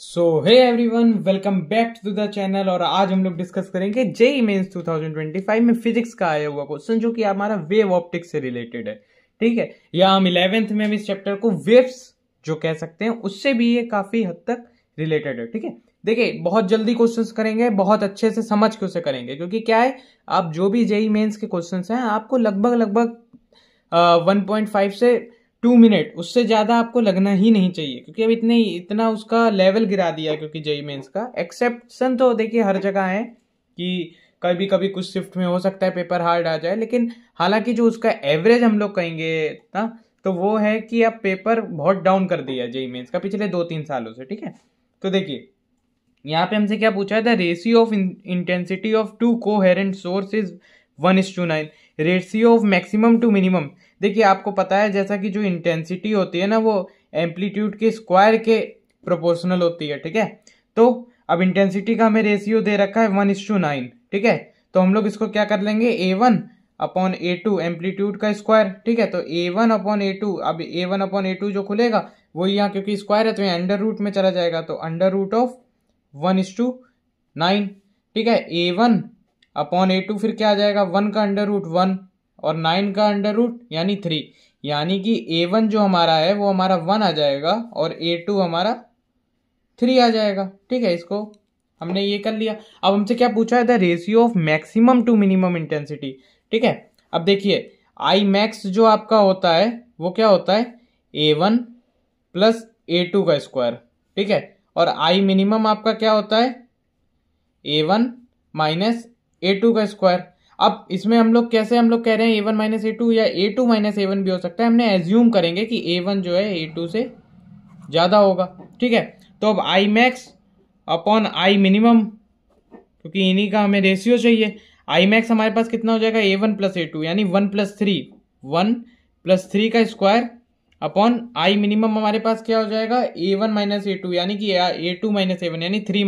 So hey everyone, welcome back to the channel. और आज हम लोग डिस्कस करेंगे जेईई मेंस 2025 में फिजिक्स का आया हुआ क्वेश्चन जो कि हमारा वेव ऑप्टिक्स से रिलेटेड है। ठीक है, या हम 11th में भी इस चैप्टर को वेव्स जो कह सकते हैं उससे भी ये काफी हद तक रिलेटेड है। ठीक है, देखिए बहुत जल्दी क्वेश्चंस करेंगे, बहुत अच्छे से समझ के उसे करेंगे, क्योंकि क्या है, आप जो भी जेईई मेंस के क्वेश्चंस हैं आपको लगभग 1.5 से 2 मिनट, उससे ज्यादा आपको लगना ही नहीं चाहिए, क्योंकि अब इतना उसका लेवल गिरा दिया है। क्योंकि जेईई मेंस का एक्सेप्शन तो देखिए हर जगह है कि कभी कभी कुछ शिफ्ट में हो सकता है पेपर हार्ड आ जाए, लेकिन हालांकि जो उसका एवरेज हम लोग कहेंगे ना, तो वो है कि अब पेपर बहुत डाउन कर दिया जेईई मेंस का पिछले 2-3 सालों से। ठीक है, तो देखिए यहाँ पे हमसे क्या पूछा है, the ratio of intensity of two coherent source is 1:9, ratio of maximum to minimum. देखिए आपको पता है जैसा कि जो इंटेंसिटी होती है ना वो एम्पलीट्यूड के स्क्वायर के प्रोपोर्शनल होती है। ठीक है, तो अब इंटेंसिटी का हमें रेशियो दे रखा है 1:9। ठीक है, तो हम लोग इसको क्या कर लेंगे, A1/A2 एम्पलीट्यूड का स्क्वायर। ठीक है, तो A1/A2, अब A1/A2 जो खुलेगा वो यहाँ क्योंकि स्क्वायर है तो यहाँ अंडर रूट में चला जाएगा, तो अंडर रूट ऑफ 1:9। ठीक है, A1/A2 फिर क्या आ जाएगा, 1 का अंडर रूट 1 और 9 का अंडर रूट यानी 3, यानी कि A1 जो हमारा है वो हमारा 1 आ जाएगा और A2 हमारा 3 आ जाएगा। ठीक है, इसको हमने ये कर लिया। अब हमसे क्या पूछा है, the ratio of maximum to minimum intensity. ठीक है, अब देखिए आई मैक्स जो आपका होता है वो क्या होता है, A1 प्लस A2 का स्क्वायर। ठीक है, और आई मिनिमम आपका क्या होता है, A1 माइनस A2 का स्क्वायर। अब इसमें हम लोग कैसे, हम लोग कह रहे हैं A1 माइनस A2 या A2 माइनस A1 भी हो सकता है। हमने एज्यूम करेंगे कि A1 जो है A2 से ज्यादा होगा। ठीक है, तो अब I max upon I minimum, क्योंकि इन्हीं का हमें रेशियो चाहिए। आई मैक्स हमारे पास कितना हो जाएगा, A1 प्लस A2 यानी 1+3 का स्क्वायर अपॉन आई मिनिमम हमारे पास क्या हो जाएगा, A1 माइनस A2 यानी कि A2 माइनस A1 यानी 3 -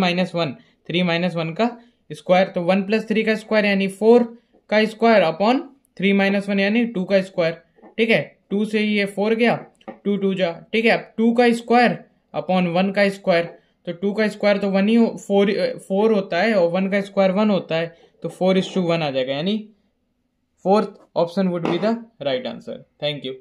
1 का स्क्वायर। तो 1+3 का स्क्वायर यानी 4 का स्क्वायर अपॉन 3 - 1 यानी 2 का स्क्वायर। ठीक है, 2 से ये 4 गया, 2 2 जा। ठीक है, अब 2 का स्क्वायर अपॉन 1 का स्क्वायर, तो 2 का स्क्वायर तो 1 ही 4 होता है और 1 का स्क्वायर 1 होता है, तो 4:1 आ जाएगा, यानी fourth option would be the right answer. Thank you.